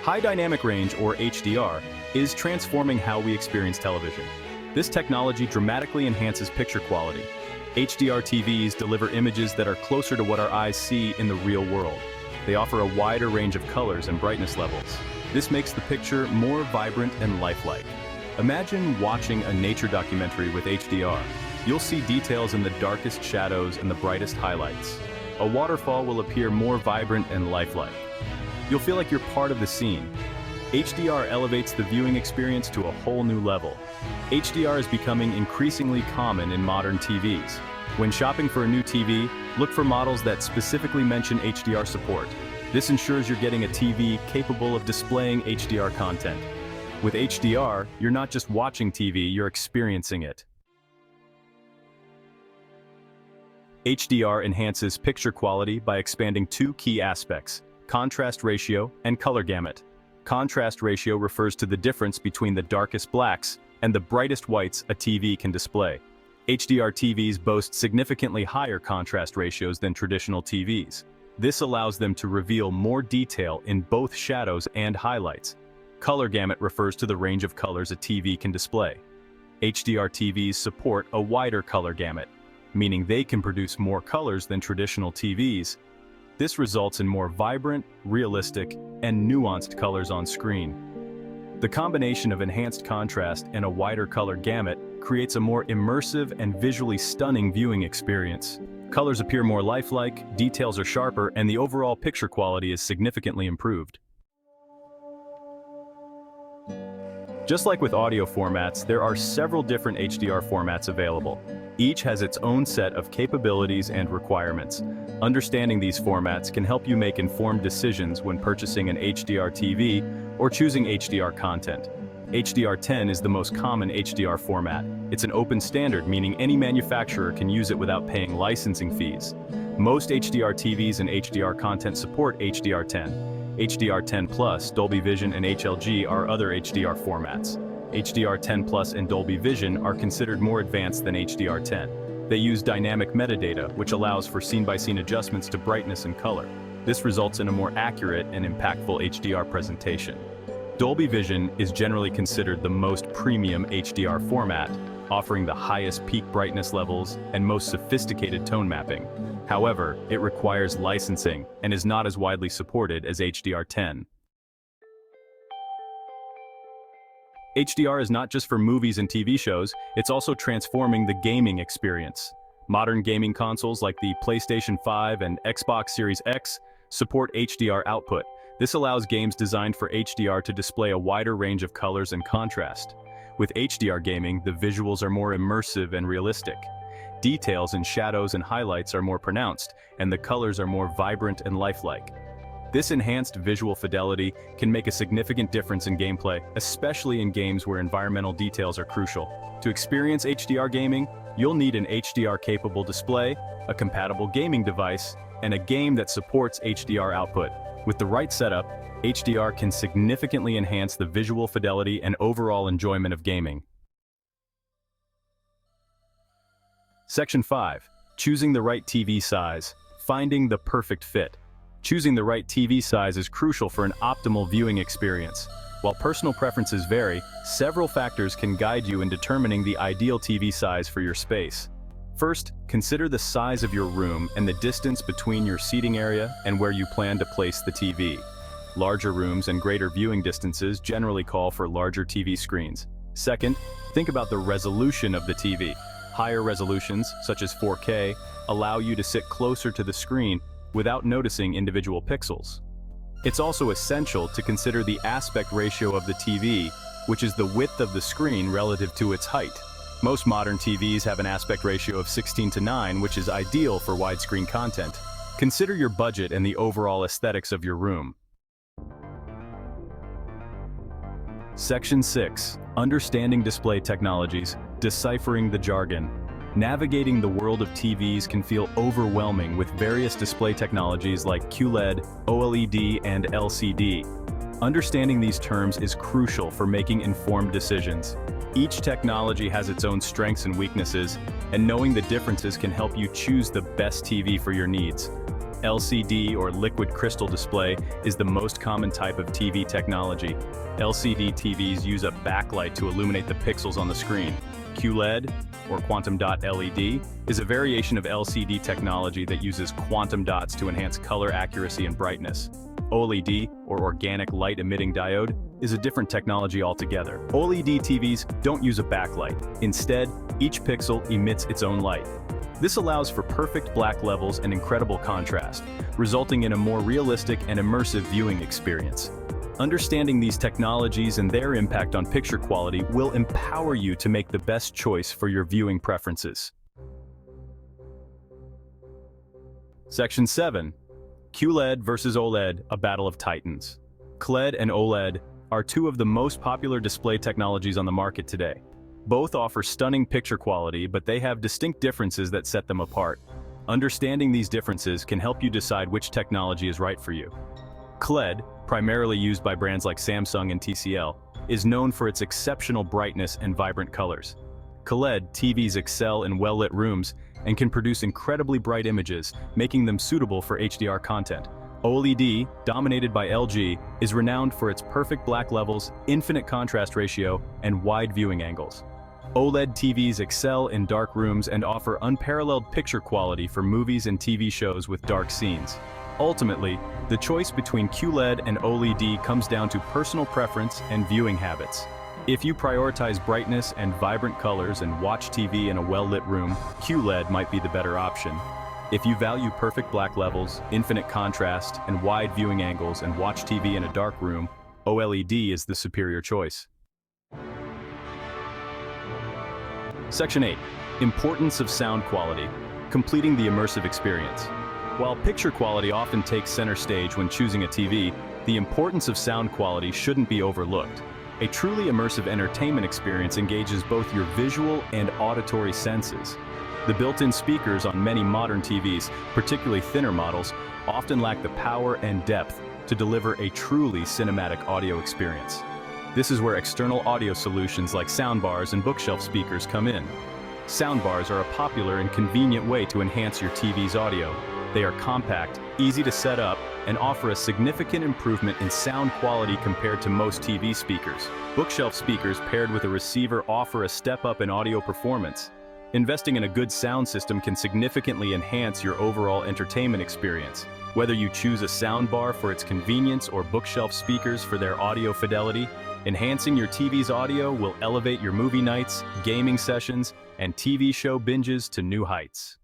High dynamic range, or HDR, is transforming how we experience television. This technology dramatically enhances picture quality. HDR TVs deliver images that are closer to what our eyes see in the real world. They offer a wider range of colors and brightness levels. This makes the picture more vibrant and lifelike. Imagine watching a nature documentary with HDR. You'll see details in the darkest shadows and the brightest highlights. A waterfall will appear more vibrant and lifelike. You'll feel like you're part of the scene. HDR elevates the viewing experience to a whole new level. HDR is becoming increasingly common in modern TVs. When shopping for a new TV, look for models that specifically mention HDR support. This ensures you're getting a TV capable of displaying HDR content. With HDR, you're not just watching TV, you're experiencing it. HDR enhances picture quality by expanding two key aspects: contrast ratio and color gamut. Contrast ratio refers to the difference between the darkest blacks and the brightest whites a TV can display. HDR TVs boast significantly higher contrast ratios than traditional TVs. This allows them to reveal more detail in both shadows and highlights. Color gamut refers to the range of colors a TV can display. HDR TVs support a wider color gamut, meaning they can produce more colors than traditional TVs. This results in more vibrant, realistic, and nuanced colors on screen. The combination of enhanced contrast and a wider color gamut creates a more immersive and visually stunning viewing experience. Colors appear more lifelike, details are sharper, and the overall picture quality is significantly improved. Just like with audio formats, there are several different HDR formats available. Each has its own set of capabilities and requirements. Understanding these formats can help you make informed decisions when purchasing an HDR TV or choosing HDR content. HDR10 is the most common HDR format. It's an open standard, meaning any manufacturer can use it without paying licensing fees. Most HDR TVs and HDR content support HDR10. HDR10 Plus, Dolby Vision, and HLG are other HDR formats. HDR10 Plus and Dolby Vision are considered more advanced than HDR10. They use dynamic metadata, which allows for scene-by-scene adjustments to brightness and color. This results in a more accurate and impactful HDR presentation. Dolby Vision is generally considered the most premium HDR format, offering the highest peak brightness levels and most sophisticated tone mapping. However, it requires licensing and is not as widely supported as HDR10. HDR is not just for movies and TV shows, it's also transforming the gaming experience. Modern gaming consoles like the PlayStation 5 and Xbox Series X support HDR output. This allows games designed for HDR to display a wider range of colors and contrast. With HDR gaming, the visuals are more immersive and realistic. Details in shadows and highlights are more pronounced, and the colors are more vibrant and lifelike. This enhanced visual fidelity can make a significant difference in gameplay, especially in games where environmental details are crucial. To experience HDR gaming, you'll need an HDR-capable display, a compatible gaming device, and a game that supports HDR output. With the right setup, HDR can significantly enhance the visual fidelity and overall enjoyment of gaming. Section 5. Choosing the right TV size. Finding the perfect fit. Choosing the right TV size is crucial for an optimal viewing experience. While personal preferences vary, several factors can guide you in determining the ideal TV size for your space. First, consider the size of your room and the distance between your seating area and where you plan to place the TV. Larger rooms and greater viewing distances generally call for larger TV screens. Second, think about the resolution of the TV. Higher resolutions, such as 4K, allow you to sit closer to the screen without noticing individual pixels. It's also essential to consider the aspect ratio of the TV, which is the width of the screen relative to its height. Most modern TVs have an aspect ratio of 16:9, which is ideal for widescreen content. Consider your budget and the overall aesthetics of your room. Section 6. Understanding display technologies. Deciphering the jargon. Navigating the world of TVs can feel overwhelming with various display technologies like QLED, OLED, and LCD. Understanding these terms is crucial for making informed decisions. Each technology has its own strengths and weaknesses, and knowing the differences can help you choose the best TV for your needs. LCD or liquid crystal display is the most common type of TV technology. LCD TVs use a backlight to illuminate the pixels on the screen. QLED, or quantum dot LED, is a variation of LCD technology that uses quantum dots to enhance color accuracy and brightness. OLED, or organic light emitting diode, is a different technology altogether. OLED TVs don't use a backlight. Instead, each pixel emits its own light. This allows for perfect black levels and incredible contrast, resulting in a more realistic and immersive viewing experience. Understanding these technologies and their impact on picture quality will empower you to make the best choice for your viewing preferences. Section 7. QLED versus OLED, a battle of titans. QLED and OLED are two of the most popular display technologies on the market today. Both offer stunning picture quality, but they have distinct differences that set them apart. Understanding these differences can help you decide which technology is right for you. QLED, primarily used by brands like Samsung and TCL, is known for its exceptional brightness and vibrant colors. QLED TVs excel in well-lit rooms and can produce incredibly bright images, making them suitable for HDR content. OLED, dominated by LG, is renowned for its perfect black levels, infinite contrast ratio, and wide viewing angles. OLED TVs excel in dark rooms and offer unparalleled picture quality for movies and TV shows with dark scenes. Ultimately, the choice between QLED and OLED comes down to personal preference and viewing habits. If you prioritize brightness and vibrant colors and watch TV in a well-lit room, QLED might be the better option. If you value perfect black levels, infinite contrast, and wide viewing angles and watch TV in a dark room, OLED is the superior choice. Section 8. Importance of sound quality, completing the immersive experience. While picture quality often takes center stage when choosing a TV, the importance of sound quality shouldn't be overlooked. A truly immersive entertainment experience engages both your visual and auditory senses. The built-in speakers on many modern TVs, particularly thinner models, often lack the power and depth to deliver a truly cinematic audio experience. This is where external audio solutions like soundbars and bookshelf speakers come in. Soundbars are a popular and convenient way to enhance your TV's audio. They are compact, easy to set up, and offer a significant improvement in sound quality compared to most TV speakers. Bookshelf speakers paired with a receiver offer a step up in audio performance. Investing in a good sound system can significantly enhance your overall entertainment experience. Whether you choose a soundbar for its convenience or bookshelf speakers for their audio fidelity, enhancing your TV's audio will elevate your movie nights, gaming sessions, and TV show binges to new heights.